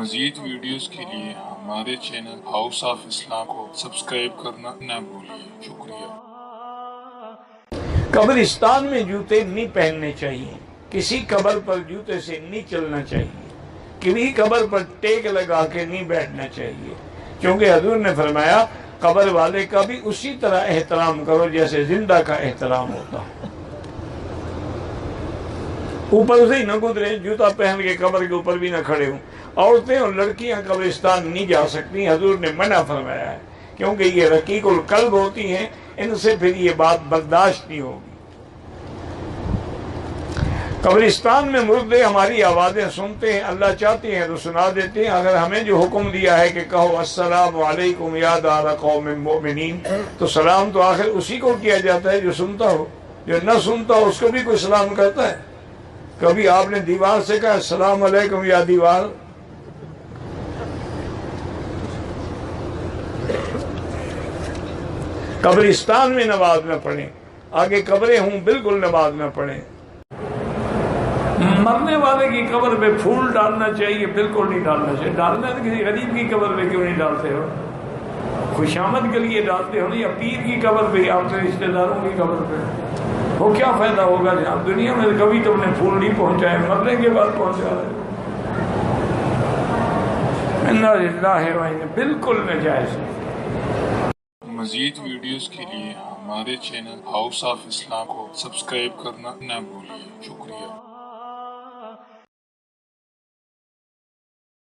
مزید ویڈیوز کے لیے ہمارے چینل ہاؤس آف اسلام کو سبسکرائب کرنا نہ بھولیے۔ شکریہ۔ قبرستان میں جوتے نہیں پہننے چاہیے، کسی قبر پر جوتے سے نہیں چلنا چاہیے، کسی قبر پر ٹیک لگا کے نہیں بیٹھنا چاہیے، کیونکہ حضور نے فرمایا قبر والے کا بھی اسی طرح احترام کرو جیسے زندہ کا احترام ہوتا۔ اوپر سے ہی نہ گزرے، جوتا پہن کے قبر کے اوپر بھی نہ کھڑے ہوں۔ عورتیں اور لڑکیاں قبرستان نہیں جا سکتی، حضور نے منع فرمایا ہے، کیونکہ یہ رقیق القلب ہوتی ہیں، ان سے پھر یہ بات برداشت نہیں ہوگی۔ قبرستان میں مردے ہماری آوازیں سنتے ہیں، اللہ چاہتے ہیں تو سنا دیتے ہیں۔ اگر ہمیں جو حکم دیا ہے کہ کہو السلام علیکم یا دار قوم مؤمنین، تو سلام تو آخر اسی کو کیا جاتا ہے جو سنتا ہو، جو نہ سنتا ہو اس کو بھی کوئی سلام کرتا ہے؟ کبھی آپ نے دیوار سے کہا السلام علیکم یا دیوار؟ قبرستان میں نماز نہ پڑھیں، آگے قبریں ہوں بالکل نماز نہ پڑھیں۔ مرنے والے کی قبر پہ پھول ڈالنا چاہیے؟ بالکل نہیں ڈالنا چاہیے۔ ڈالنا ہے تو کسی غریب کی قبر پہ کیوں نہیں ڈالتے ہو؟ خوشامد کے لیے ڈالتے ہو نا، یا پیر کی قبر پہ، آپ کے رشتہ داروں کی قبر پہ، وہ کیا فائدہ ہوگا جہاں دنیا میں کبھی تم نے پھول نہیں پہنچائے، مرنے کے بعد پہنچا رہے؟ انا للہ و انا، بالکل ناجائز ہے۔ مزید ویڈیوز کے لیے ہمارے چینل ہاؤس آف اسلام کو سبسکرائب کرنا نہ بھولیے۔ شکریہ۔